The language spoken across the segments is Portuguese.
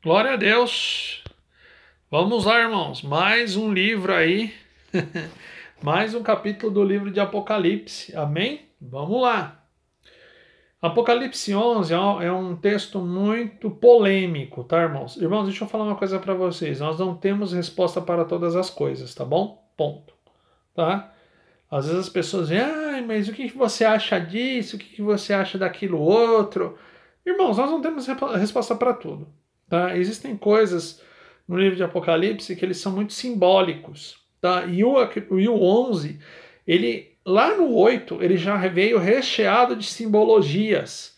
Glória a Deus. Vamos lá, irmãos. Mais um livro aí. Mais um capítulo do livro de Apocalipse. Amém? Vamos lá. Apocalipse 11 é um texto muito polêmico, tá, irmãos? Irmãos, deixa eu falar uma coisa para vocês. Nós não temos resposta para todas as coisas, tá bom? Ponto. Tá? Às vezes as pessoas dizem, mas o que você acha disso? O que você acha daquilo outro? Irmãos, nós não temos resposta para tudo. Tá? Existem coisas no livro de Apocalipse que eles são muito simbólicos. Tá? E o 11, ele, lá no 8, ele já veio recheado de simbologias.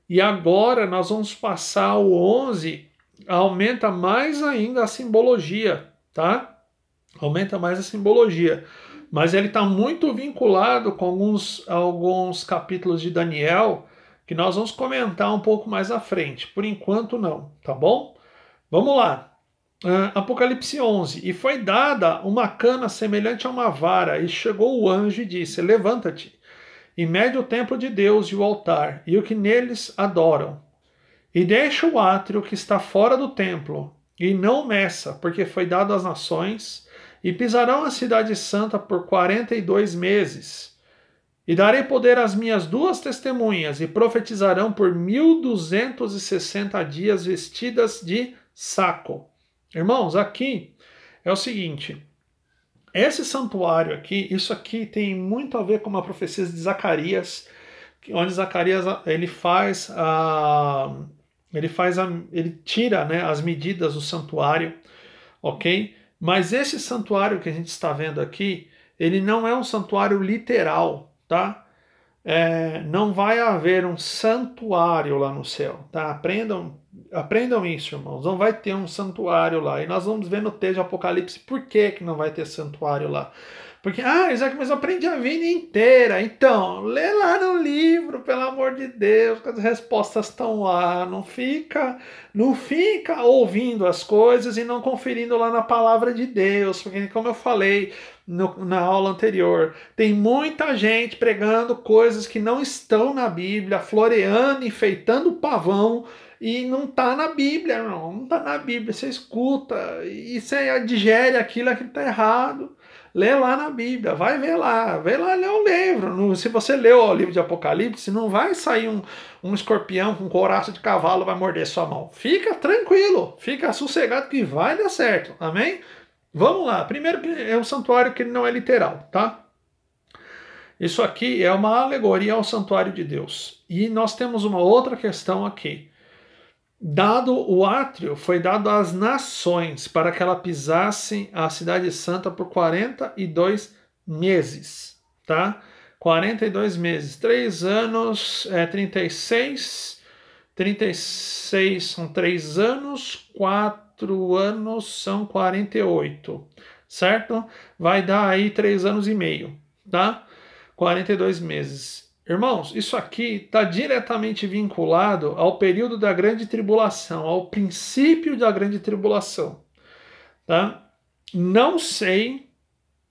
E agora nós vamos passar o 11, aumenta mais ainda a simbologia. Tá? Aumenta mais a simbologia. Mas ele está muito vinculado com alguns capítulos de Daniel que nós vamos comentar um pouco mais à frente. Por enquanto, não, tá bom? Vamos lá. Apocalipse 11. E foi dada uma cana semelhante a uma vara, e chegou o anjo e disse: Levanta-te, e mede o templo de Deus e o altar, e o que neles adoram. E deixa o átrio que está fora do templo, e não meça, porque foi dado às nações, e pisarão a cidade santa por 42 meses. E darei poder às minhas duas testemunhas, e profetizarão por 1260 dias vestidas de saco. Irmãos, aqui é o seguinte: esse santuário aqui, isso aqui tem muito a ver com uma profecia de Zacarias, onde Zacarias ele tira, né, as medidas do santuário, ok? Mas esse santuário que a gente está vendo aqui, ele não é um santuário literal, tá? Não vai haver um santuário lá no céu, tá? Aprendam isso, irmãos. Não vai ter um santuário lá. E nós vamos ver no texto de Apocalipse por que que não vai ter santuário lá. Porque, Isaac, mas eu aprendi a vida inteira. Então, lê lá no livro, pelo amor de Deus, que as respostas estão lá. Não fica ouvindo as coisas e não conferindo lá na palavra de Deus. Porque, como eu falei na aula anterior, tem muita gente pregando coisas que não estão na Bíblia, floreando, enfeitando o pavão, e não está na Bíblia, não está na Bíblia. Você escuta e você digere aquilo está errado. Lê lá na Bíblia, vai ver lá, lê o livro. Se você leu o livro de Apocalipse, não vai sair um escorpião com couraça de cavalo vai morder sua mão. Fica tranquilo, fica sossegado que vai dar certo, amém? Vamos lá, primeiro que é um santuário que não é literal, tá? Isso aqui é uma alegoria ao santuário de Deus. E nós temos uma outra questão aqui. Dado o átrio, foi dado às nações para que ela pisasse a cidade santa por 42 meses, tá? 42 meses, 3 anos, 36, 36 são 3 anos, 4 anos são 48, certo? Vai dar aí 3 anos e meio, tá? 42 meses. Irmãos, isso aqui está diretamente vinculado ao período da grande tribulação, ao princípio da grande tribulação, tá? Não sei,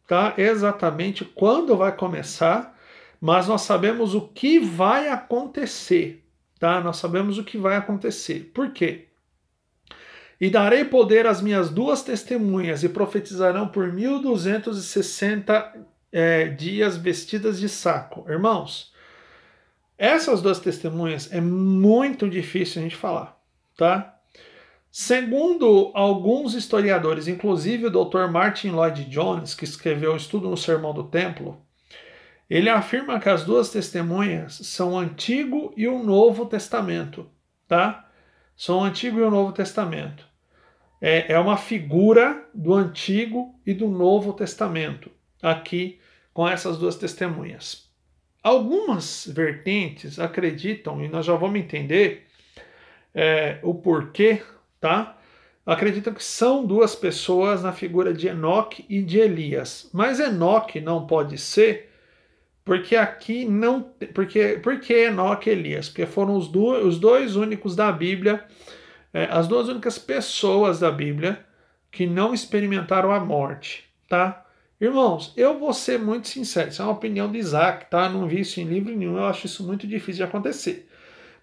tá, exatamente quando vai começar, mas nós sabemos o que vai acontecer, tá? Nós sabemos o que vai acontecer. Por quê? E darei poder às minhas duas testemunhas, e profetizarão por 1260 dias vestidas de saco. Irmãos, essas duas testemunhas é muito difícil a gente falar, tá? Segundo alguns historiadores, inclusive o Dr. Martin Lloyd Jones, que escreveu o Estudo no Sermão do Templo, ele afirma que as duas testemunhas são o Antigo e o Novo Testamento, tá? São o Antigo e o Novo Testamento. É uma figura do Antigo e do Novo Testamento, aqui com essas duas testemunhas. Algumas vertentes acreditam, e nós já vamos entender o porquê, tá? Acreditam que são duas pessoas na figura de Enoque e de Elias. Mas Enoque não pode ser, porque aqui não. Porque Enoque e Elias? Porque foram os dois únicos da Bíblia, as duas únicas pessoas da Bíblia que não experimentaram a morte, tá? Irmãos, eu vou ser muito sincero, isso é uma opinião de Isaac, tá? Não vi isso em livro nenhum, eu acho isso muito difícil de acontecer.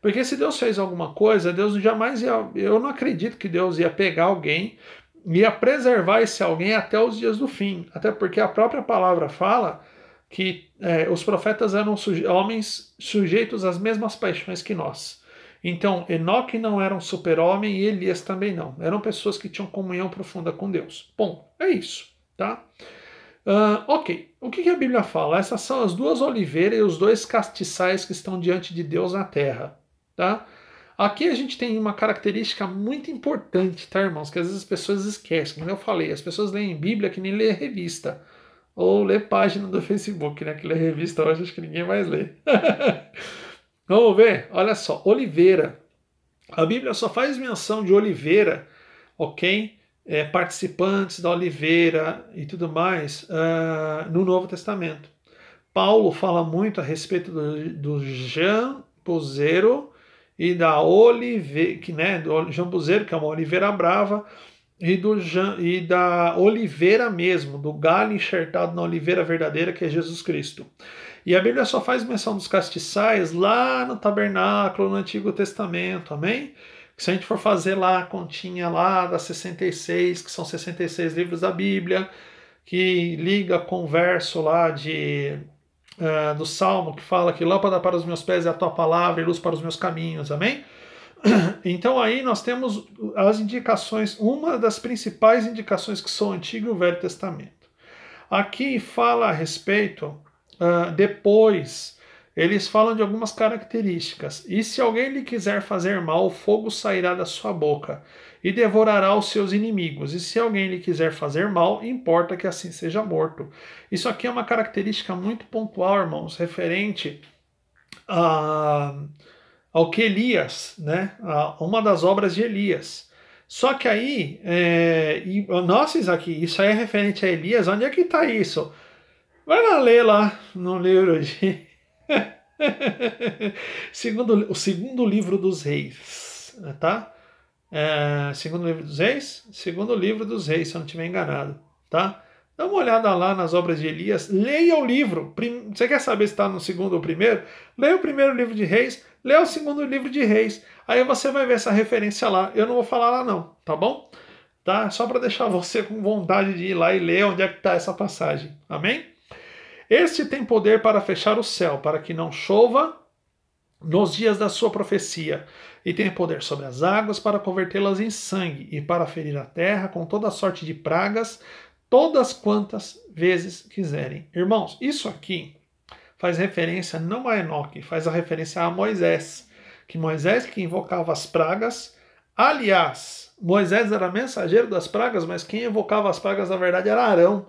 Porque se Deus fez alguma coisa, Deus jamais ia. Eu não acredito que Deus ia pegar alguém, ia preservar esse alguém até os dias do fim. Até porque a própria palavra fala que os profetas eram homens sujeitos às mesmas paixões que nós. Então, Enoque não era um super-homem e Elias também não. Eram pessoas que tinham comunhão profunda com Deus. Bom, é isso, tá? Ok, o que a Bíblia fala? Essas são as duas oliveiras e os dois castiçais que estão diante de Deus na terra, tá? Aqui a gente tem uma característica muito importante, tá, irmãos? Que às vezes as pessoas esquecem. Como eu falei, as pessoas leem Bíblia que nem lê revista. Ou lê página do Facebook, né? Que lê revista hoje, acho que ninguém mais lê. Vamos ver? Olha só, oliveira. A Bíblia só faz menção de oliveira, ok? Participantes da oliveira e tudo mais no Novo Testamento. Paulo fala muito a respeito do jambuzeiro e da oliveira, do jambuzeiro, que é uma oliveira brava, e da oliveira mesmo, do galho enxertado na oliveira verdadeira, que é Jesus Cristo. E a Bíblia só faz menção dos castiçais lá no tabernáculo, no Antigo Testamento, amém? Se a gente for fazer lá a continha lá das 66, que são 66 livros da Bíblia, que liga com o verso lá do Salmo, que fala que lâmpada para os meus pés é a tua palavra e luz para os meus caminhos, amém? Então aí nós temos as indicações, uma das principais indicações que são o Antigo e o Velho Testamento. Aqui fala a respeito, depois, eles falam de algumas características. E se alguém lhe quiser fazer mal, o fogo sairá da sua boca e devorará os seus inimigos. E se alguém lhe quiser fazer mal, importa que assim seja morto. Isso aqui é uma característica muito pontual, irmãos, referente ao que Elias, né? Uma das obras de Elias. Só que aí, nossa, Isaac, isso aí é referente a Elias? Onde é que está isso? Vai lá ler lá no livro de. O segundo livro dos reis, tá? Segundo livro dos reis? Segundo livro dos reis, se eu não estiver enganado, tá? Dá uma olhada lá nas obras de Elias, leia o livro. Você quer saber se está no segundo ou primeiro? Leia o primeiro livro de Reis, leia o segundo livro de Reis. Aí você vai ver essa referência lá. Eu não vou falar lá não, tá bom? Tá? Só para deixar você com vontade de ir lá e ler onde é que está essa passagem. Amém? Este tem poder para fechar o céu, para que não chova nos dias da sua profecia, e tem poder sobre as águas para convertê-las em sangue, e para ferir a terra com toda sorte de pragas, todas quantas vezes quiserem. Irmãos, isso aqui faz referência não a Enoque, faz a referência a Moisés, que Moisés que invocava as pragas. Aliás, Moisés era mensageiro das pragas, mas quem invocava as pragas na verdade era Arão.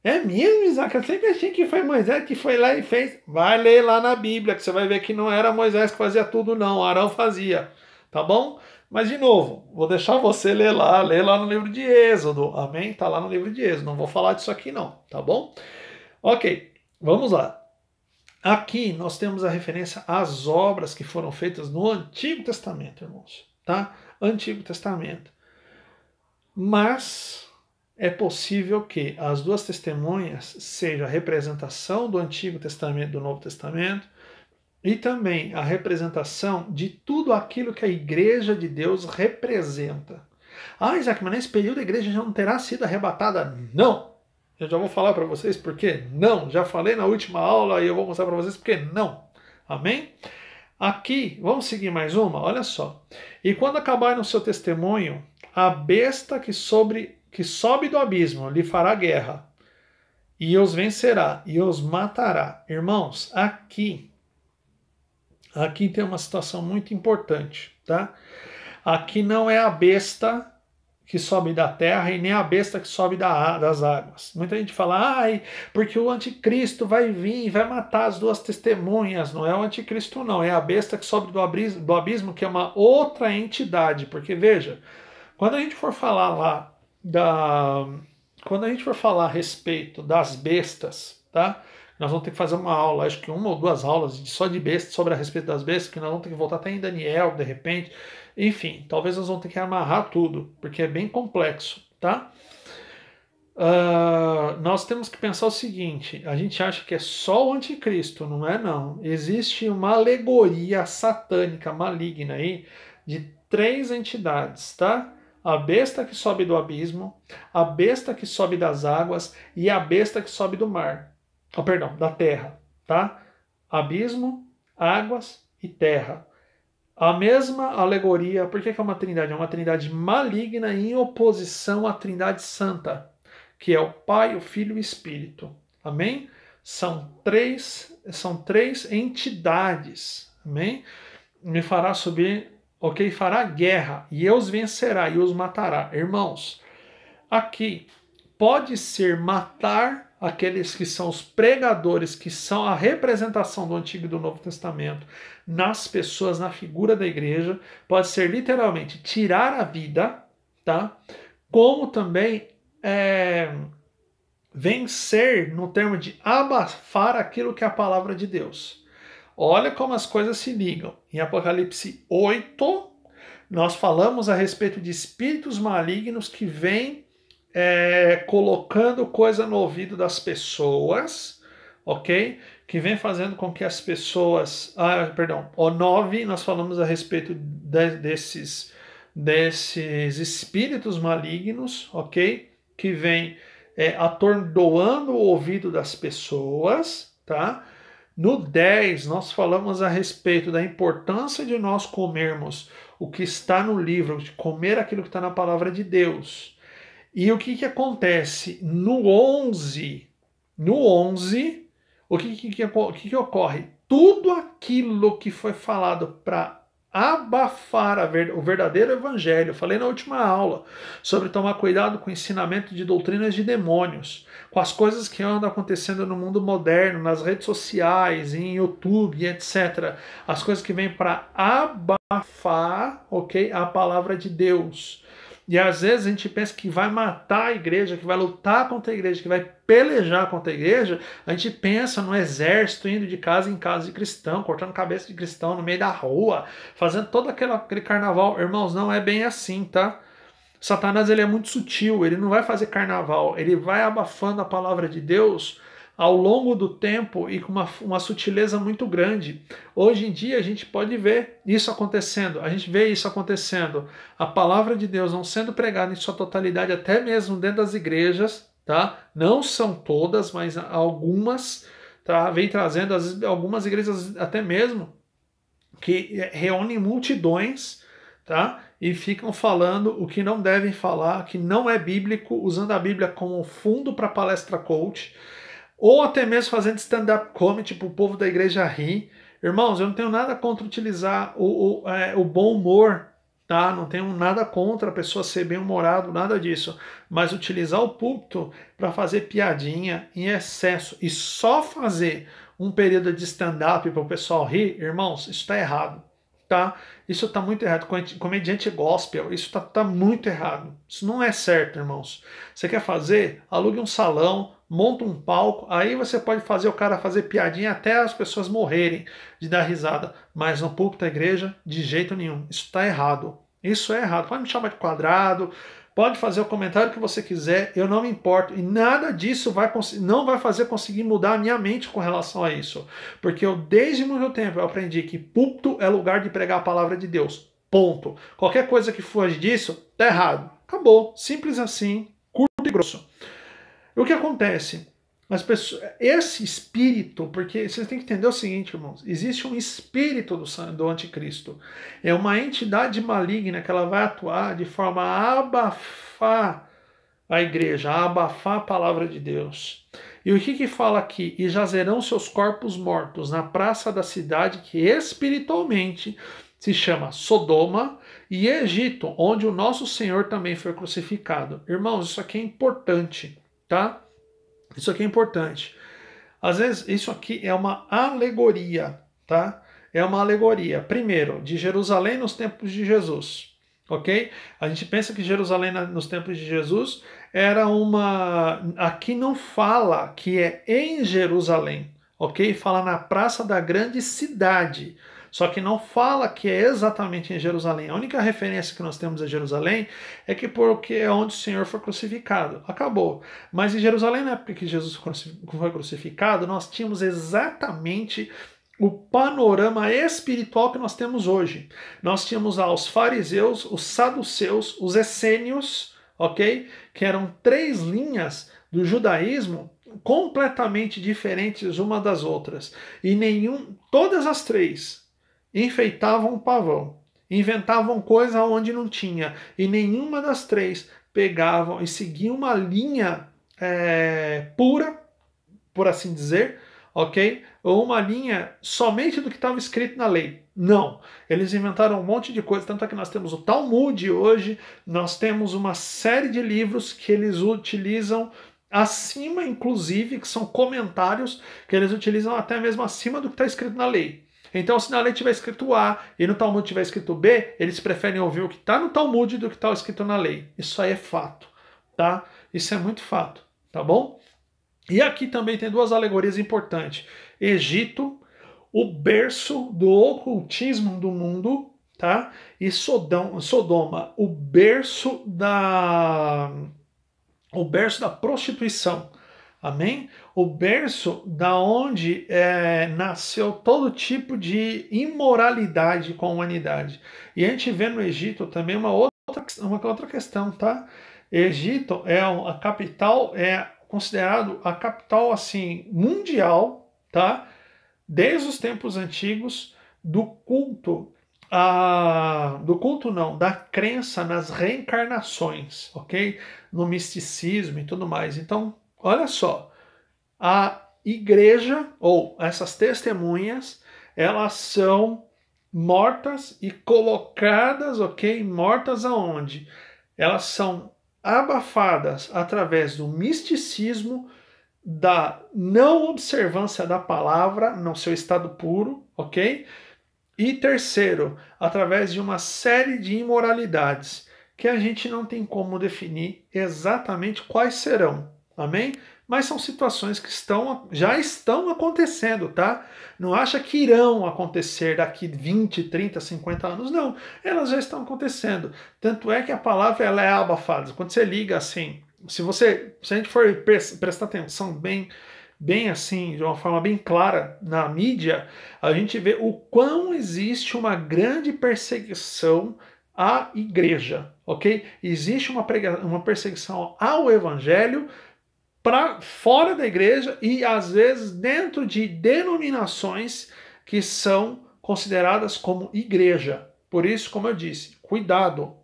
É mesmo, Isaac? Eu sempre achei que foi Moisés que foi lá e fez. Vai ler lá na Bíblia, que você vai ver que não era Moisés que fazia tudo, não. Arão fazia. Tá bom? Mas, de novo, vou deixar você ler lá no livro de Êxodo. Amém? Tá lá no livro de Êxodo. Não vou falar disso aqui, não. Tá bom? Ok, vamos lá. Aqui nós temos a referência às obras que foram feitas no Antigo Testamento, irmãos. Tá? Antigo Testamento. Mas é possível que as duas testemunhas sejam a representação do Antigo Testamento e do Novo Testamento e também a representação de tudo aquilo que a Igreja de Deus representa. Ah, Isaac, mas nesse período a igreja já não terá sido arrebatada? Não! Eu já vou falar para vocês por quê? Não! Já falei na última aula e eu vou mostrar para vocês por que não. Amém? Aqui, vamos seguir mais uma? Olha só. E quando acabar no seu testemunho, a besta que sobe do abismo lhe fará guerra, e os vencerá, e os matará. Irmãos, aqui tem uma situação muito importante, tá? Aqui não é a besta que sobe da terra e nem a besta que sobe das águas. Muita gente fala, porque o anticristo vai vir e vai matar as duas testemunhas. Não é o anticristo, não. É a besta que sobe do abismo, que é uma outra entidade. Porque, veja, quando a gente for falar lá quando a gente for falar a respeito das bestas, tá? Nós vamos ter que fazer uma aula, acho que uma ou duas aulas só de bestas, sobre a respeito das bestas, que nós vamos ter que voltar até em Daniel, de repente. Enfim, talvez nós vamos ter que amarrar tudo, porque é bem complexo, tá? nós temos que pensar o seguinte: a gente acha que é só o anticristo, não é não. Existe uma alegoria satânica maligna aí de três entidades, tá? A besta que sobe do abismo, a besta que sobe das águas e a besta que sobe do mar. Oh, perdão, da terra, tá? Abismo, águas e terra. A mesma alegoria, por que é uma trindade? É uma trindade maligna em oposição à trindade santa, que é o Pai, o Filho e o Espírito. Amém? São três entidades. Amém? Me fará subir, ok? Fará guerra, e os vencerá e os matará. Irmãos, aqui pode ser matar aqueles que são os pregadores, que são a representação do Antigo e do Novo Testamento nas pessoas, na figura da igreja, pode ser literalmente tirar a vida, tá? Como também vencer no termo de abafar aquilo que é a palavra de Deus. Olha como as coisas se ligam. Em Apocalipse 8, nós falamos a respeito de espíritos malignos que vêm colocando coisa no ouvido das pessoas, ok? Que vem fazendo com que as pessoas. Perdão. O 9, nós falamos a respeito desses espíritos malignos, ok? Que vem atordoando o ouvido das pessoas, tá? No 10, nós falamos a respeito da importância de nós comermos o que está no livro, de comer aquilo que está na palavra de Deus. E o que acontece? No 11, o que ocorre? Tudo aquilo que foi falado para abafar o verdadeiro evangelho. Eu falei na última aula sobre tomar cuidado com o ensinamento de doutrinas de demônios, com as coisas que andam acontecendo no mundo moderno, nas redes sociais, em YouTube, etc. As coisas que vêm para abafar, ok, a palavra de Deus. E às vezes a gente pensa que vai matar a igreja, que vai lutar contra a igreja, que vai pelejar contra a igreja. A gente pensa no exército indo de casa em casa de cristão, cortando cabeça de cristão no meio da rua, fazendo todo aquele carnaval. Irmãos, não é bem assim, tá? Satanás ele é muito sutil, ele não vai fazer carnaval, ele vai abafando a palavra de Deus ao longo do tempo e com uma sutileza muito grande. Hoje em dia a gente pode ver isso acontecendo, a gente vê isso acontecendo, a palavra de Deus não sendo pregada em sua totalidade, até mesmo dentro das igrejas, tá? Não são todas, mas algumas, tá? Vem trazendo, às vezes, algumas igrejas até mesmo que reúnem multidões, tá? E ficam falando o que não devem falar, que não é bíblico, usando a Bíblia como fundo para palestra coach, ou até mesmo fazendo stand-up comedy para o povo da igreja rir. Irmãos, eu não tenho nada contra utilizar o bom humor, tá? Não tenho nada contra a pessoa ser bem-humorado, nada disso. Mas utilizar o púlpito para fazer piadinha em excesso e só fazer um período de stand-up para o pessoal rir, irmãos, isso está errado, tá? Isso está muito errado. Comediante gospel, isso tá muito errado. Isso não é certo, irmãos. Você quer fazer? Alugue um salão, monta um palco, aí você pode fazer o cara fazer piadinha até as pessoas morrerem de dar risada. Mas no púlpito da igreja, de jeito nenhum. Isso está errado. Isso é errado. Pode me chamar de quadrado, pode fazer o comentário que você quiser, eu não me importo. E nada disso não vai fazer conseguir mudar a minha mente com relação a isso. Porque eu, desde muito tempo, eu aprendi que púlpito é lugar de pregar a palavra de Deus. Ponto. Qualquer coisa que foge disso, tá errado. Acabou. Simples assim, curto e grosso. O que acontece? As pessoas, esse espírito, porque vocês têm que entender o seguinte, irmãos: existe um espírito do anticristo. É uma entidade maligna que ela vai atuar de forma a abafar a igreja, a abafar a palavra de Deus. E o que fala aqui? E jazerão seus corpos mortos na praça da cidade que espiritualmente se chama Sodoma e Egito, onde o nosso Senhor também foi crucificado. Irmãos, isso aqui é importante, tá? Isso aqui é importante. Às vezes, isso aqui é uma alegoria, tá? É uma alegoria, primeiro, de Jerusalém nos tempos de Jesus, ok? A gente pensa que Jerusalém nos tempos de Jesus era uma... Aqui não fala que é em Jerusalém, ok? Fala na praça da grande cidade. Só que não fala que é exatamente em Jerusalém. A única referência que nós temos a Jerusalém é que porque é onde o Senhor foi crucificado. Acabou. Mas em Jerusalém, na época que Jesus foi crucificado, nós tínhamos exatamente o panorama espiritual que nós temos hoje. Nós tínhamos lá os fariseus, os saduceus, os essênios, ok? Que eram três linhas do judaísmo completamente diferentes uma das outras. E todas as três enfeitavam o pavão, inventavam coisa onde não tinha. E nenhuma das três pegavam e seguiam uma linha pura, por assim dizer, ok? Ou uma linha somente do que estava escrito na lei. Não. Eles inventaram um monte de coisa, tanto é que nós temos o Talmud hoje, nós temos uma série de livros que eles utilizam acima, inclusive, que são comentários que eles utilizam até mesmo acima do que está escrito na lei. Então, se na lei tiver escrito A e no Talmud tiver escrito B, eles preferem ouvir o que está no Talmud do que está escrito na lei. Isso aí é fato, tá? Isso é muito fato, tá bom? E aqui também tem duas alegorias importantes. Egito, o berço do ocultismo do mundo, tá? E Sodoma, o berço da prostituição. Amém? O berço da onde nasceu todo tipo de imoralidade com a humanidade. E a gente vê no Egito também uma outra questão, tá? Egito é a capital, considerado a capital assim mundial, tá? Desde os tempos antigos do culto, da crença nas reencarnações, ok? No misticismo e tudo mais. Então, olha só, a igreja ou essas testemunhas, elas são mortas e colocadas, ok? Mortas aonde? Elas são abafadas através do misticismo, da não observância da palavra no seu estado puro, ok? E terceiro, através de uma série de imoralidades que a gente não tem como definir exatamente quais serão, amém? Mas são situações que já estão acontecendo, tá? Não acha que irão acontecer daqui 20, 30, 50 anos, não. Elas já estão acontecendo. Tanto é que a palavra ela é abafada. Quando você liga assim, se a gente for prestar atenção bem assim, de uma forma bem clara na mídia, a gente vê o quão existe uma grande perseguição à igreja, ok? Existe uma perseguição ao evangelho para fora da igreja e às vezes dentro de denominações que são consideradas como igreja. Por isso, como eu disse, cuidado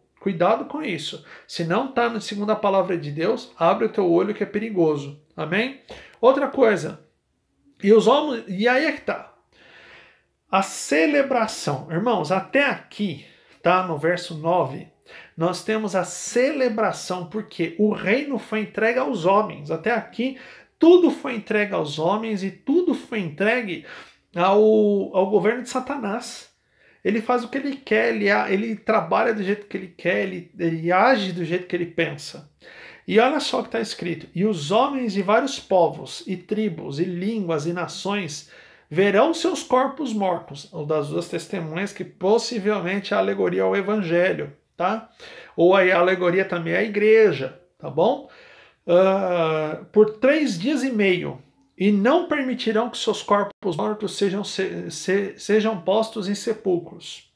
com isso. Se não está segundo a palavra de Deus, abre o teu olho que é perigoso. Amém? Outra coisa. E aí é que tá. A celebração. Irmãos, até aqui, tá? No verso 9, nós temos a celebração, porque o reino foi entregue aos homens. Até aqui, tudo foi entregue aos homens e tudo foi entregue ao governo de Satanás. Ele faz o que ele quer, ele trabalha do jeito que ele quer, ele age do jeito que ele pensa. E olha só o que está escrito: e os homens de vários povos, e tribos, e línguas, e nações verão seus corpos mortos, ou das duas testemunhas, que possivelmente é a alegoria ao evangelho, tá? Ou a alegoria também à igreja, tá bom? Por 3 dias e meio, e não permitirão que seus corpos mortos sejam postos em sepulcros.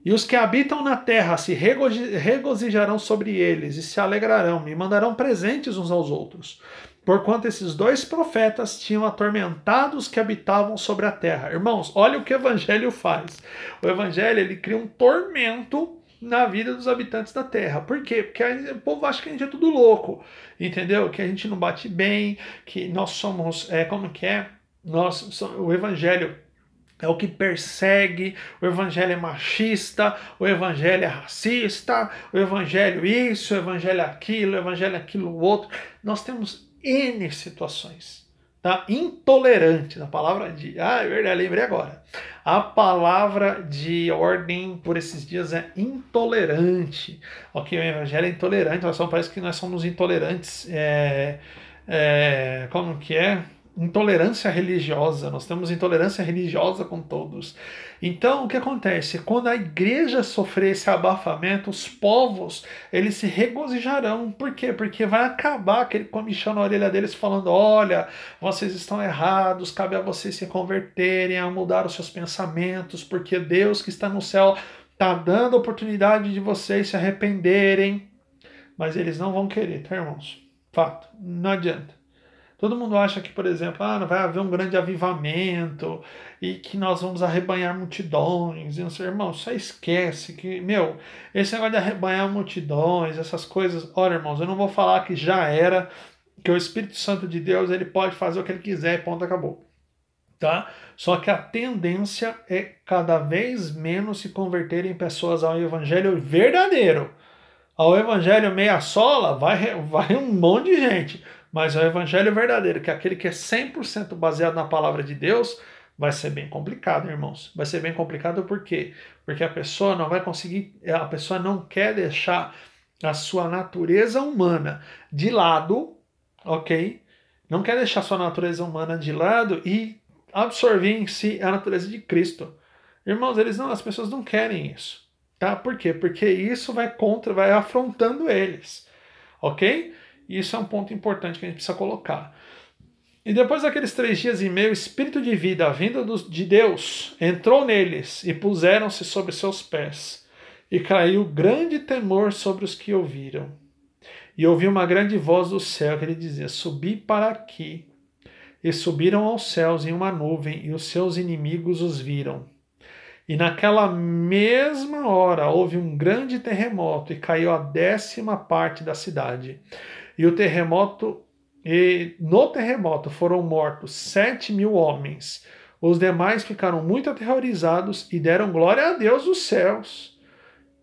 E os que habitam na terra se regozijarão sobre eles e se alegrarão e mandarão presentes uns aos outros, porquanto esses 2 profetas tinham atormentado os que habitavam sobre a terra. Irmãos, olha o que o evangelho faz. O evangelho, ele cria um tormento na vida dos habitantes da terra. Por quê? Porque o povo acha que a gente é tudo louco, entendeu? Que a gente não bate bem, que nós somos, o evangelho é o que persegue, o evangelho é machista, o evangelho é racista, o evangelho isso, o evangelho aquilo outro. Nós temos N situações, tá? Intolerante, na palavra de... é verdade, lembrei agora. A palavra de ordem por esses dias é intolerante. Ok, o evangelho é intolerante, nós só parece que nós somos intolerantes. Como que é? intolerância religiosa, nós temos intolerância religiosa com todos. Então, o que acontece? Quando a igreja sofrer esse abafamento, os povos, eles se regozijarão. Por quê? Porque vai acabar aquele comichão na orelha deles falando, olha, vocês estão errados, cabe a vocês se converterem, a mudar os seus pensamentos, porque Deus que está no céu está dando a oportunidade de vocês se arrependerem. Mas eles não vão querer, tá, irmãos? Fato, não adianta. Todo mundo acha que, por exemplo, não vai haver um grande avivamento e que nós vamos arrebanhar multidões. E não sei, irmão, só esquece que, esse negócio de arrebanhar multidões, essas coisas. Olha, irmãos, eu não vou falar que já era, que o Espírito Santo de Deus ele pode fazer o que ele quiser e ponto, acabou. Tá? Só que a tendência é cada vez menos se converterem pessoas ao evangelho verdadeiro. Ao evangelho meia sola vai um monte de gente. Mas o evangelho verdadeiro, que é aquele que é 100% baseado na palavra de Deus, vai ser bem complicado, irmãos. Vai ser bem complicado por quê? Porque a pessoa não vai conseguir, a pessoa não quer deixar a sua natureza humana de lado, ok? Não quer deixar a sua natureza humana de lado e absorver em si a natureza de Cristo. Irmãos, as pessoas não querem isso. Tá? Por quê? Porque isso vai afrontando eles. Ok? Isso é um ponto importante que a gente precisa colocar. E depois daqueles 3 dias e meio, o Espírito de vida, a vinda de Deus, entrou neles e puseram-se sobre seus pés. E caiu grande temor sobre os que ouviram. E ouvi uma grande voz do céu que lhe dizia, subi para aqui. E subiram aos céus em uma nuvem, e os seus inimigos os viram. E naquela mesma hora houve um grande terremoto e caiu a 10ª parte da cidade. E no terremoto foram mortos 7.000 homens. Os demais ficaram muito aterrorizados e deram glória a Deus dos céus.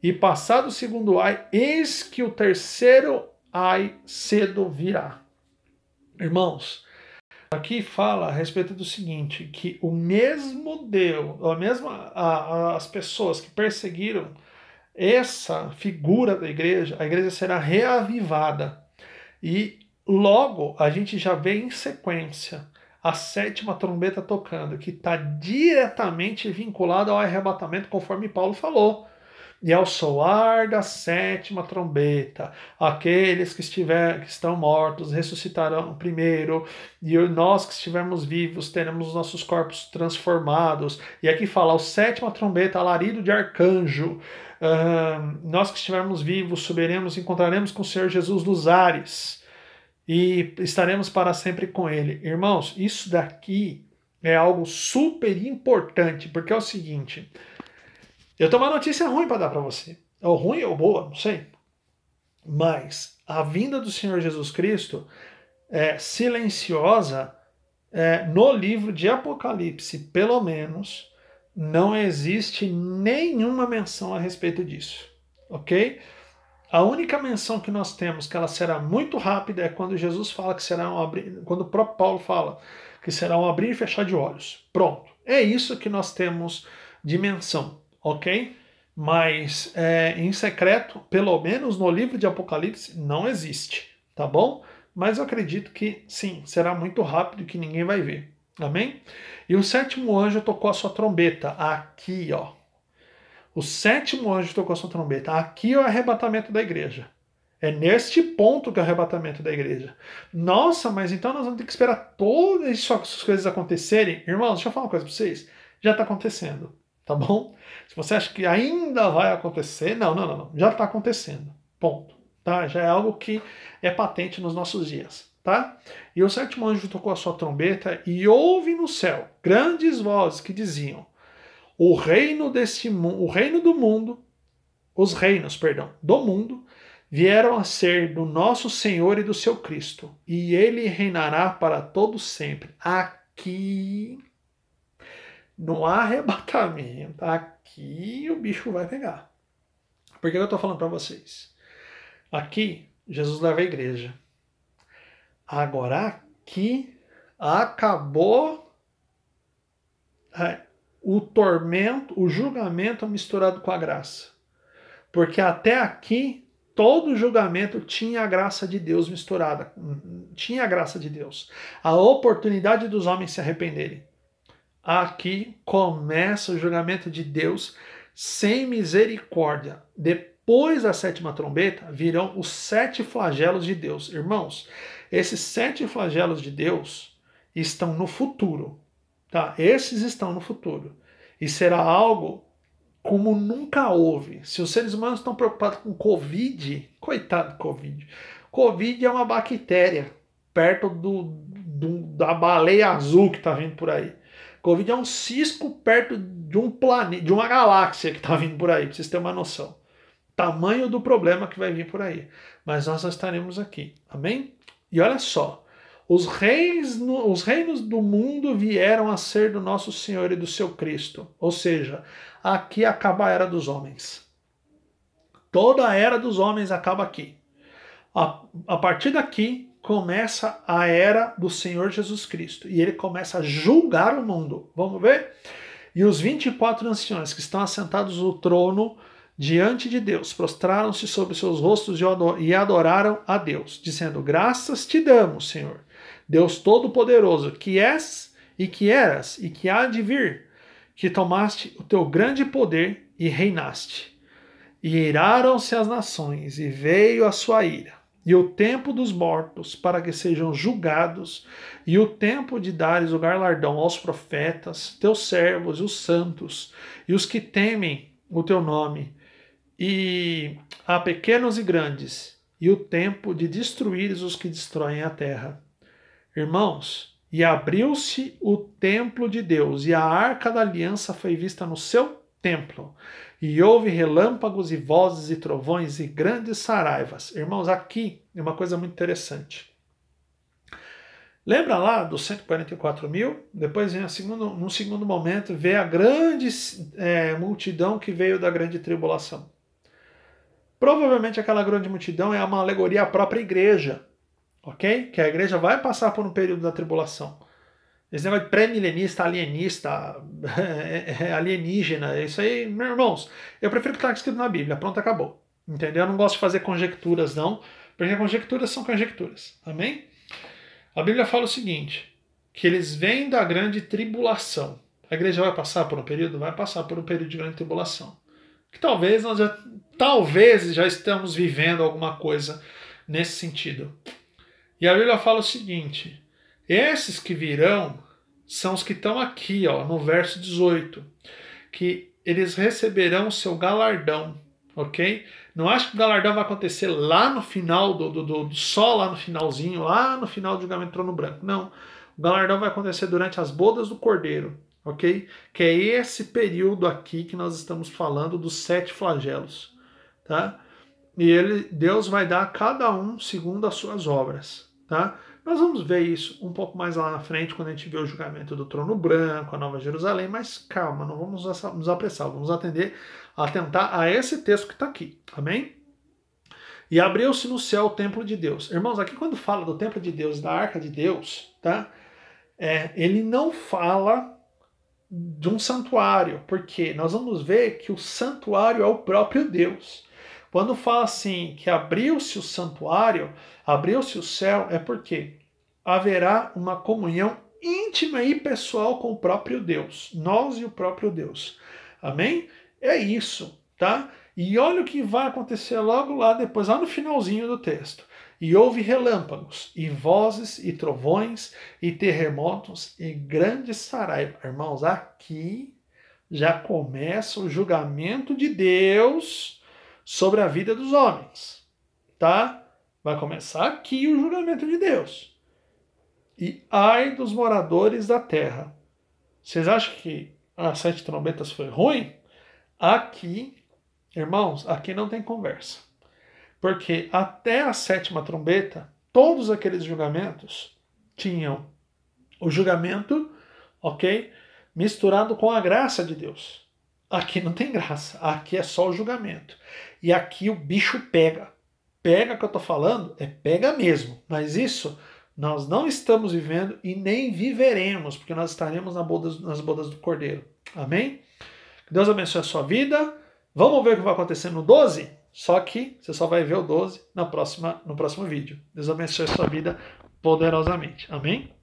E passado o segundo ai, eis que o terceiro ai cedo virá. Irmãos, aqui fala a respeito do seguinte, que o mesmo Deus, as pessoas que perseguiram essa figura da igreja, a igreja será reavivada. E logo a gente já vê em sequência a 7ª trombeta tocando, que está diretamente vinculado ao arrebatamento, conforme Paulo falou. E ao soar da 7ª trombeta, aqueles que estão mortos ressuscitarão primeiro, e nós que estivermos vivos teremos nossos corpos transformados. E aqui fala, a 7ª trombeta, alarido de arcanjo, nós que estivermos vivos subiremos e encontraremos com o Senhor Jesus nos ares, e estaremos para sempre com Ele. Irmãos, isso daqui é algo super importante, porque é o seguinte... Eu tenho uma notícia ruim para dar para você. Ou ruim ou boa, não sei. Mas a vinda do Senhor Jesus Cristo é silenciosa. No livro de Apocalipse, pelo menos, não existe nenhuma menção a respeito disso. Ok? A única menção que nós temos que ela será muito rápida é quando Jesus fala que será um abrir, quando o próprio Paulo fala que será um abrir e fechar de olhos. Pronto. É isso que nós temos de menção. Ok? Mas em secreto, pelo menos no livro de Apocalipse, não existe, tá bom? Mas eu acredito que sim, será muito rápido e que ninguém vai ver. Amém? E o 7º anjo tocou a sua trombeta. Aqui, ó. O 7º anjo tocou a sua trombeta. Aqui é o arrebatamento da igreja. É neste ponto que é o arrebatamento da igreja. Nossa, mas então nós vamos ter que esperar todas essas coisas acontecerem? Irmãos, deixa eu falar uma coisa para vocês. Já está acontecendo. Tá bom? Se você acha que ainda vai acontecer, não. Já está acontecendo. Ponto. Tá? Já é algo que é patente nos nossos dias. Tá? E o 7º anjo tocou a sua trombeta e houve no céu grandes vozes que diziam: o reino do mundo, os reinos, perdão, do mundo vieram a ser do nosso Senhor e do seu Cristo, e ele reinará para todo sempre. Aqui no arrebatamento, aqui o bicho vai pegar. Por que eu estou falando para vocês? Aqui, Jesus leva a igreja. Agora aqui, acabou o tormento, o julgamento misturado com a graça. Porque até aqui, todo julgamento tinha a graça de Deus misturada. Tinha a graça de Deus. A oportunidade dos homens se arrependerem. Aqui começa o julgamento de Deus sem misericórdia. Depois da sétima trombeta, virão os 7 flagelos de Deus. Irmãos, esses 7 flagelos de Deus estão no futuro. Tá? Esses estão no futuro. E será algo como nunca houve. Se os seres humanos estão preocupados com Covid, coitado do Covid. Covid é uma bactéria perto da baleia azul que está vindo por aí. Covid é um cisco perto de um planeta, de uma galáxia que está vindo por aí, para vocês terem uma noção. Tamanho do problema que vai vir por aí. Mas nós estaremos aqui. Amém? E olha só. Os reinos do mundo vieram a ser do nosso Senhor e do seu Cristo. Ou seja, aqui acaba a era dos homens. Toda a era dos homens acaba aqui. A partir daqui começa a era do Senhor Jesus Cristo. E ele começa a julgar o mundo. Vamos ver? E os 24 anciões que estão assentados no trono diante de Deus prostraram-se sobre seus rostos e adoraram a Deus, dizendo: graças te damos, Senhor, Deus Todo-Poderoso, que és e que eras e que há de vir, que tomaste o teu grande poder e reinaste. E iraram-se as nações, e veio a sua ira, e o tempo dos mortos para que sejam julgados, e o tempo de dares o galardão aos profetas, teus servos, os santos, e os que temem o teu nome, e a pequenos e grandes, e o tempo de destruíres os que destroem a terra. Irmãos, e abriu-se o templo de Deus, e a arca da aliança foi vista no seu templo. E houve relâmpagos e vozes e trovões e grandes saraivas. Irmãos, aqui é uma coisa muito interessante. Lembra lá dos 144 mil? Depois vem num segundo momento, vê a grande multidão que veio da grande tribulação. Provavelmente aquela grande multidão é uma alegoria à própria igreja. Ok? Que a igreja vai passar por um período da tribulação. Esse negócio de pré-milenista, alienista, alienígena, isso aí, meus irmãos, eu prefiro que está escrito na Bíblia, pronto, acabou. Entendeu? Eu não gosto de fazer conjecturas, não, porque conjecturas são conjecturas. Amém? A Bíblia fala o seguinte, que eles vêm da grande tribulação. A igreja vai passar por um período? Vai passar por um período de grande tribulação. Que talvez nós já estamos vivendo alguma coisa nesse sentido. E a Bíblia fala o seguinte, esses que virão são os que estão aqui, ó, no verso 18, que eles receberão o seu galardão, ok? Não acho que o galardão vai acontecer lá no final, só lá no finalzinho, lá no final do julgamento do trono branco. Não, o galardão vai acontecer durante as bodas do Cordeiro, ok? Que é esse período aqui que nós estamos falando dos 7 flagelos, tá? E Deus vai dar a cada um segundo as suas obras, tá? Nós vamos ver isso um pouco mais lá na frente, quando a gente vê o julgamento do trono branco, a Nova Jerusalém, mas calma, não vamos nos apressar, vamos atentar a esse texto que está aqui, amém? E abriu-se no céu o templo de Deus. Irmãos, aqui quando fala do templo de Deus, da arca de Deus, tá? Ele não fala de um santuário, porque nós vamos ver que o santuário é o próprio Deus. Quando fala assim, que abriu-se o santuário, abriu-se o céu, é porque haverá uma comunhão íntima e pessoal com o próprio Deus. Nós e o próprio Deus. Amém? É isso, tá? E olha o que vai acontecer logo lá depois, lá no finalzinho do texto. E houve relâmpagos, e vozes, e trovões, e terremotos, e grandes saraivas. Irmãos, aqui já começa o julgamento de Deus sobre a vida dos homens, tá? Vai começar aqui o julgamento de Deus. E ai dos moradores da terra. Vocês acham que as 7 trombetas foi ruim? Aqui, irmãos, aqui não tem conversa. Porque até a 7ª trombeta, todos aqueles julgamentos tinham o julgamento, ok? Misturado com a graça de Deus. Aqui não tem graça, aqui é só o julgamento. E aqui o bicho pega. Pega que eu estou falando, pega mesmo. Mas isso nós não estamos vivendo e nem viveremos, porque nós estaremos nas bodas do Cordeiro. Amém? Que Deus abençoe a sua vida. Vamos ver o que vai acontecer no 12? Só que você só vai ver o 12 no próximo vídeo. Deus abençoe a sua vida poderosamente. Amém?